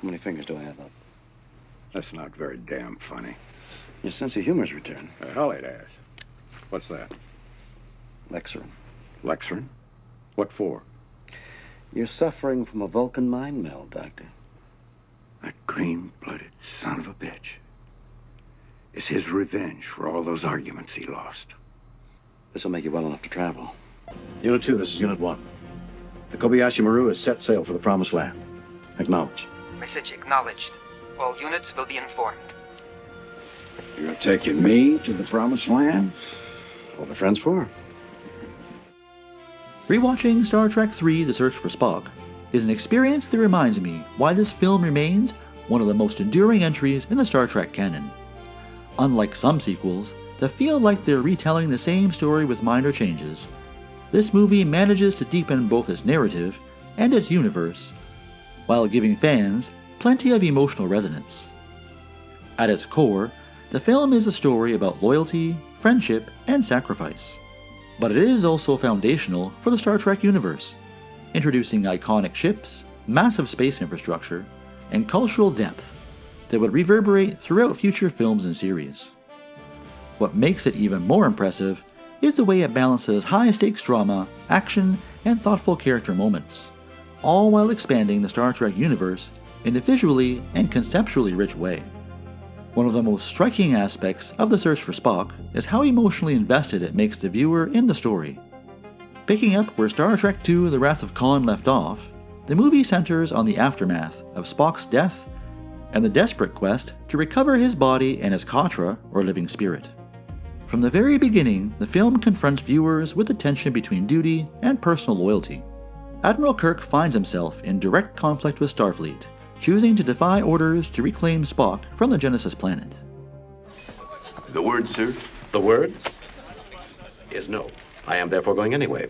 How many fingers do I have up? That's not very damn funny. Your sense of humor's returned. The hell it has. What's that? Lecturing. Lecturing? What for? You're suffering from a Vulcan mind meld, Doctor. That green-blooded son of a bitch. It's his revenge for all those arguments he lost. This will make you well enough to travel. Unit 2, this is Unit 1. The Kobayashi Maru has set sail for the Promised Land. Acknowledge. Message acknowledged. All units will be informed. You're taking me to the Promised Land? What are friends for? Rewatching Star Trek III: The Search for Spock is an experience that reminds me why this film remains one of the most enduring entries in the Star Trek canon. Unlike some sequels that feel like they're retelling the same story with minor changes, this movie manages to deepen both its narrative and its universe, while giving fans plenty of emotional resonance. At its core, the film is a story about loyalty, friendship, and sacrifice. But it is also foundational for the Star Trek universe, introducing iconic ships, massive space infrastructure, and cultural depth that would reverberate throughout future films and series. What makes it even more impressive is the way it balances high-stakes drama, action, and thoughtful character moments, all while expanding the Star Trek universe in a visually and conceptually rich way. One of the most striking aspects of The Search for Spock is how emotionally invested it makes the viewer in the story. Picking up where Star Trek II: The Wrath of Khan left off, the movie centers on the aftermath of Spock's death and the desperate quest to recover his body and his Katra, or living spirit. From the very beginning, the film confronts viewers with the tension between duty and personal loyalty. Admiral Kirk finds himself in direct conflict with Starfleet, choosing to defy orders to reclaim Spock from the Genesis planet. The word, sir? The word is no. I am therefore going anyway.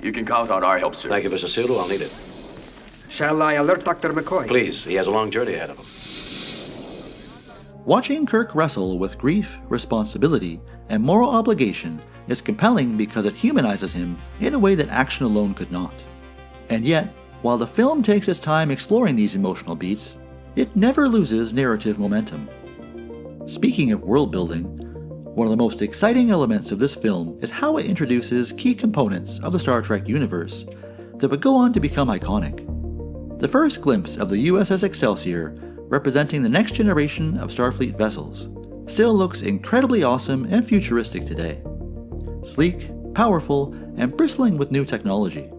You can count on our help, sir. Thank you, Mr. Sulu. I'll need it. Shall I alert Dr. McCoy? Please, he has a long journey ahead of him. Watching Kirk wrestle with grief, responsibility, and moral obligation is compelling because it humanizes him in a way that action alone could not. And yet, while the film takes its time exploring these emotional beats, it never loses narrative momentum. Speaking of world building, one of the most exciting elements of this film is how it introduces key components of the Star Trek universe that would go on to become iconic. The first glimpse of the USS Excelsior, representing the next generation of Starfleet vessels, still looks incredibly awesome and futuristic today. Sleek, powerful, and bristling with new technology.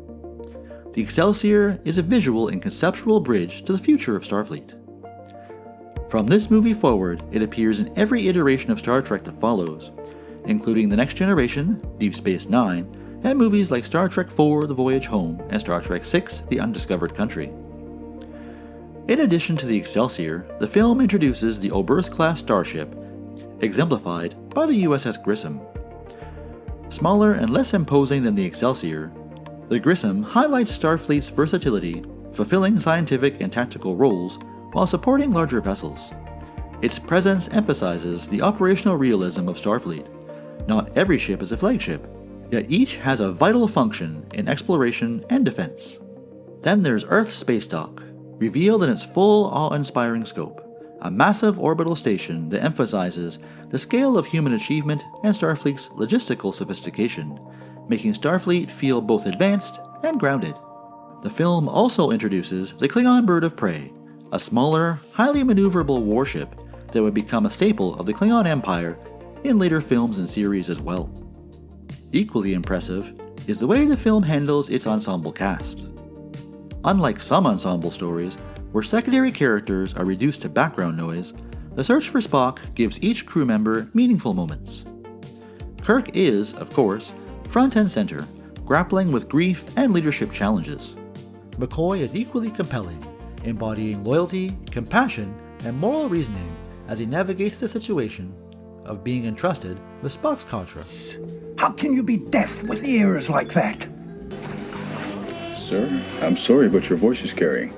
The Excelsior is a visual and conceptual bridge to the future of Starfleet. From this movie forward, it appears in every iteration of Star Trek that follows, including The Next Generation, Deep Space Nine, and movies like Star Trek IV: The Voyage Home and Star Trek VI: The Undiscovered Country. In addition to the Excelsior, the film introduces the Oberth-class starship, exemplified by the USS Grissom. Smaller and less imposing than the Excelsior, the Grissom highlights Starfleet's versatility, fulfilling scientific and tactical roles while supporting larger vessels. Its presence emphasizes the operational realism of Starfleet. Not every ship is a flagship, yet each has a vital function in exploration and defense. Then there's Earth Spacedock, revealed in its full awe-inspiring scope, a massive orbital station that emphasizes the scale of human achievement and Starfleet's logistical sophistication, making Starfleet feel both advanced and grounded. The film also introduces the Klingon Bird-of-Prey, a smaller, highly maneuverable warship that would become a staple of the Klingon Empire in later films and series as well. Equally impressive is the way the film handles its ensemble cast. Unlike some ensemble stories, where secondary characters are reduced to background noise, The Search for Spock gives each crew member meaningful moments. Kirk is, of course, front and center, grappling with grief and leadership challenges. McCoy is equally compelling, embodying loyalty, compassion, and moral reasoning as he navigates the situation of being entrusted with Spock's Katra. How can you be deaf with ears like that? Sir, I'm sorry, but your voice is carrying.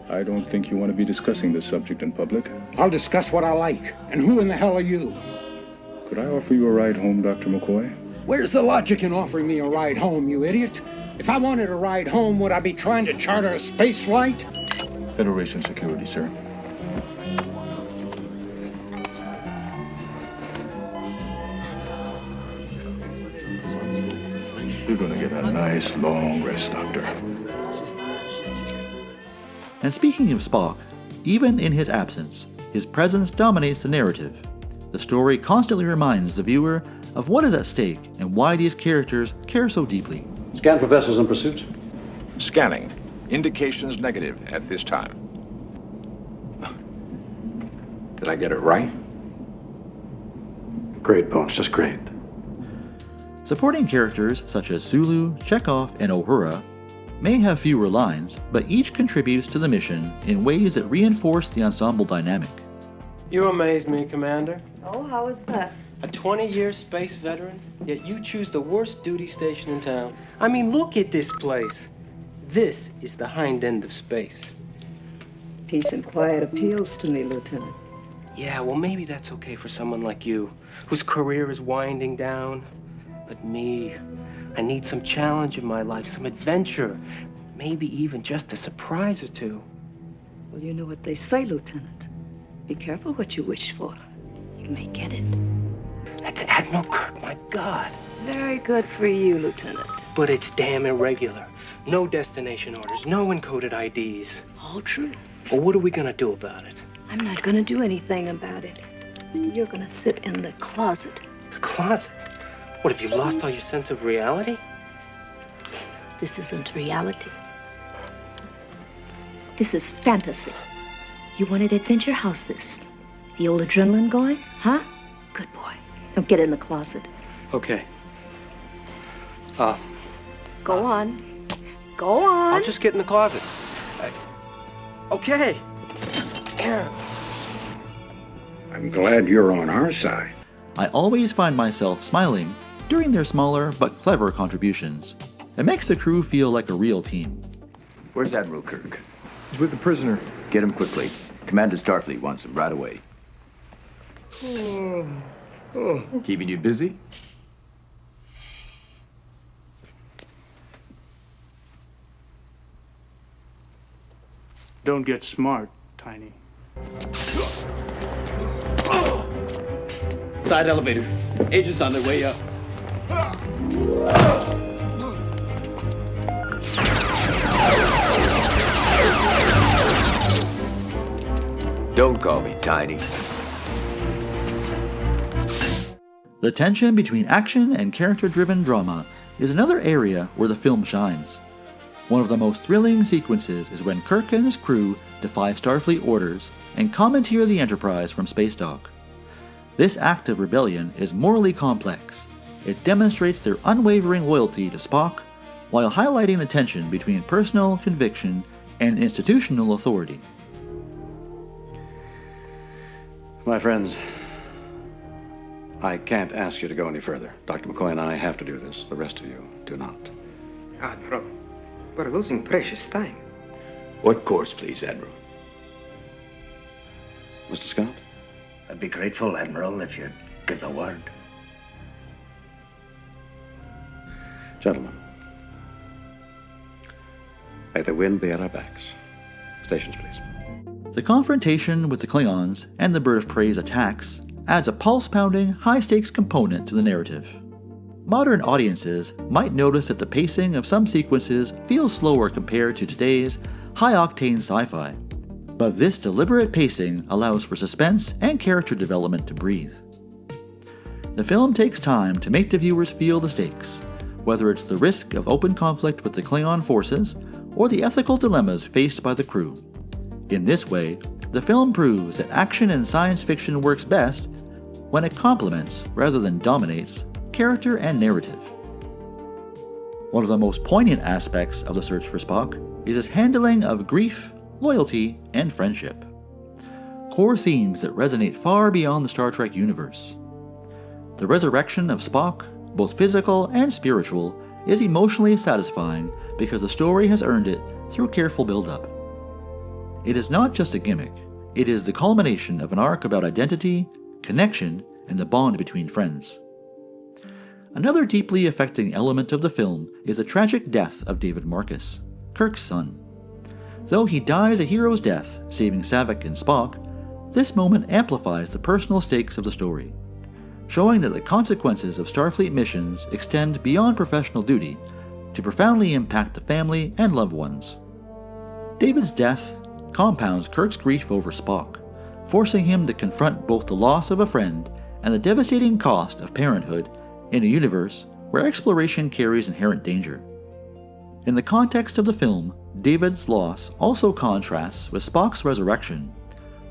I don't think you want to be discussing this subject in public. I'll discuss what I like. And who in the hell are you? Could I offer you a ride home, Dr. McCoy? Where's the logic in offering me a ride home, you idiot? If I wanted a ride home, would I be trying to charter a space flight? Federation security, sir. You're gonna get a nice long rest, Doctor. And speaking of Spock, even in his absence, his presence dominates the narrative. The story constantly reminds the viewer of what is at stake and why these characters care so deeply. Scan for vessels in pursuit. Scanning. Indications negative at this time. Did I get it right? Great, Bones, just great. Supporting characters such as Sulu, Chekhov, and Uhura may have fewer lines, but each contributes to the mission in ways that reinforce the ensemble dynamic. You amaze me, Commander. Oh, how is that? A 20-year space veteran, yet you choose the worst duty station in town. I mean, look at this place. This is the hind end of space. Peace and quiet appeals to me, Lieutenant. Yeah, well, maybe that's okay for someone like you, whose career is winding down. But me, I need some challenge in my life, some adventure, maybe even just a surprise or two. Well, you know what they say, Lieutenant. Be careful what you wish for. You may get it. That's Admiral Kirk, my God. Very good for you, Lieutenant. But it's damn irregular. No destination orders, no encoded IDs. All true. Well, what are we gonna do about it? I'm not gonna do anything about it. You're gonna sit in the closet. The closet? What, have you lost all your sense of reality? This isn't reality. This is fantasy. You wanted adventure? How's this? The old adrenaline going? Huh? Good boy. Now get in the closet. Okay. Go on. Go on. I'll just get in the closet. Okay. I'm glad you're on our side. I always find myself smiling during their smaller but clever contributions. It makes the crew feel like a real team. Where's Admiral Kirk? He's with the prisoner. Get him quickly. Commander Starfleet wants him right away. Keeping you busy? Don't get smart, Tiny. Side elevator. Agents on their way up. Don't call me Tiny. The tension between action and character-driven drama is another area where the film shines. One of the most thrilling sequences is when Kirk and his crew defy Starfleet orders and commandeer the Enterprise from Spacedock. This act of rebellion is morally complex. It demonstrates their unwavering loyalty to Spock, while highlighting the tension between personal conviction and institutional authority. My friends, I can't ask you to go any further. Dr. McCoy and I have to do this. The rest of you do not. Admiral, we're losing precious time. What course, please, Admiral? Mr. Scott? I'd be grateful, Admiral, if you'd give the word. Gentlemen, may the wind be at our backs. Stations, please. The confrontation with the Klingons and the Bird-of-Prey's attacks adds a pulse-pounding, high-stakes component to the narrative. Modern audiences might notice that the pacing of some sequences feels slower compared to today's high-octane sci-fi, but this deliberate pacing allows for suspense and character development to breathe. The film takes time to make the viewers feel the stakes, whether it's the risk of open conflict with the Klingon forces or the ethical dilemmas faced by the crew. In this way, the film proves that action in science fiction works best when it complements, rather than dominates, character and narrative. One of the most poignant aspects of the search for Spock is his handling of grief, loyalty, and friendship. Core themes that resonate far beyond the Star Trek universe. The resurrection of Spock, both physical and spiritual, is emotionally satisfying because the story has earned it through careful build-up. It is not just a gimmick, it is the culmination of an arc about identity, connection, and the bond between friends. Another deeply affecting element of the film is the tragic death of David Marcus, Kirk's son. Though he dies a hero's death, saving Saavik and Spock, this moment amplifies the personal stakes of the story, showing that the consequences of Starfleet missions extend beyond professional duty to profoundly impact the family and loved ones. David's death compounds Kirk's grief over Spock, forcing him to confront both the loss of a friend and the devastating cost of parenthood in a universe where exploration carries inherent danger. In the context of the film, David's loss also contrasts with Spock's resurrection.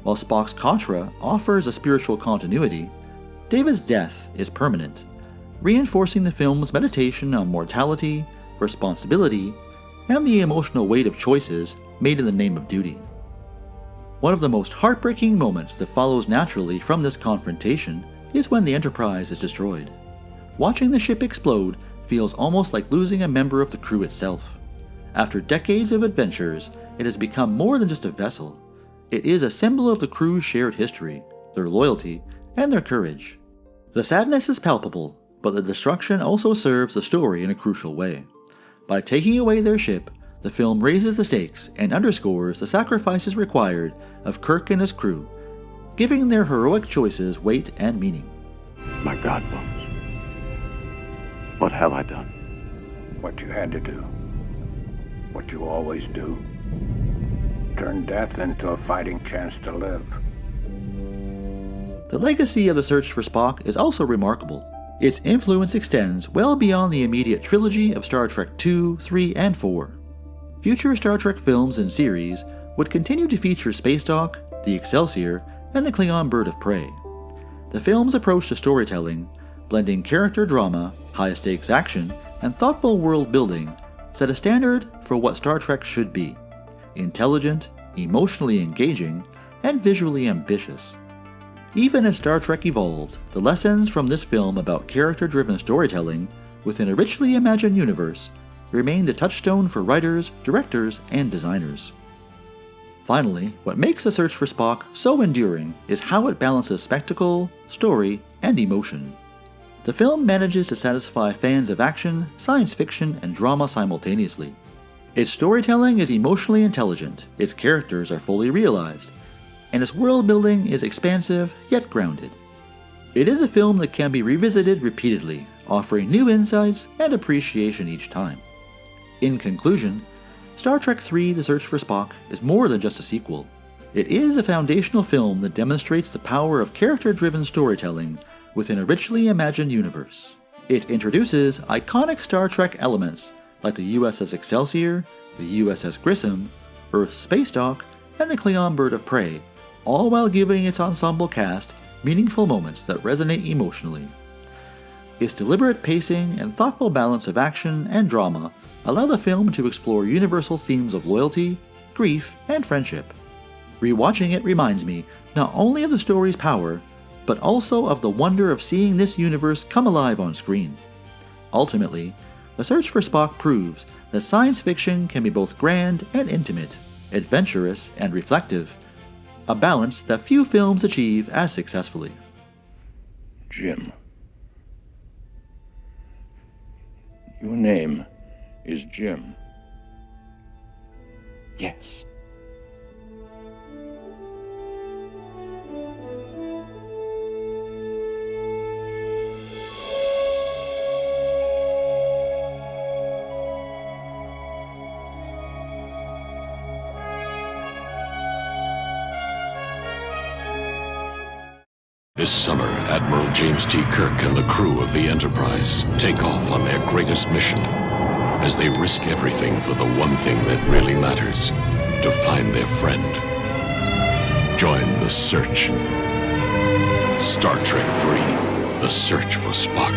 While Spock's Katra offers a spiritual continuity, David's death is permanent, reinforcing the film's meditation on mortality, responsibility, and the emotional weight of choices made in the name of duty. One of the most heartbreaking moments that follows naturally from this confrontation is when the Enterprise is destroyed. Watching the ship explode feels almost like losing a member of the crew itself. After decades of adventures, it has become more than just a vessel. It is a symbol of the crew's shared history, their loyalty, and their courage. The sadness is palpable, but the destruction also serves the story in a crucial way. By taking away their ship, the film raises the stakes and underscores the sacrifices required of Kirk and his crew, giving their heroic choices weight and meaning. My God, Bones. What have I done? What you had to do. What you always do. Turn death into a fighting chance to live. The legacy of the search for Spock is also remarkable. Its influence extends well beyond the immediate trilogy of Star Trek II, III, and IV. Future Star Trek films and series would continue to feature Spacedock, the Excelsior, and the Klingon Bird-of-Prey. The film's approach to storytelling, blending character drama, high-stakes action, and thoughtful world-building, set a standard for what Star Trek should be: intelligent, emotionally engaging, and visually ambitious. Even as Star Trek evolved, the lessons from this film about character-driven storytelling within a richly imagined universe remained a touchstone for writers, directors, and designers. Finally, what makes The Search for Spock so enduring is how it balances spectacle, story, and emotion. The film manages to satisfy fans of action, science fiction, and drama simultaneously. Its storytelling is emotionally intelligent, its characters are fully realized, and its world building is expansive yet grounded. It is a film that can be revisited repeatedly, offering new insights and appreciation each time. In conclusion, Star Trek III: The Search for Spock is more than just a sequel. It is a foundational film that demonstrates the power of character-driven storytelling within a richly imagined universe. It introduces iconic Star Trek elements like the USS Excelsior, the USS Grissom, Earth's Spacedock, and the Klingon Bird-of-Prey, all while giving its ensemble cast meaningful moments that resonate emotionally. Its deliberate pacing and thoughtful balance of action and drama allow the film to explore universal themes of loyalty, grief, and friendship. Rewatching it reminds me not only of the story's power, but also of the wonder of seeing this universe come alive on screen. Ultimately, The Search for Spock proves that science fiction can be both grand and intimate, adventurous and reflective, a balance that few films achieve as successfully. Jim. Your name is Jim. Yes. This summer, Admiral James T. Kirk and the crew of the Enterprise take off on their greatest mission as they risk everything for the one thing that really matters, to find their friend. Join the search. Star Trek III: The Search for Spock.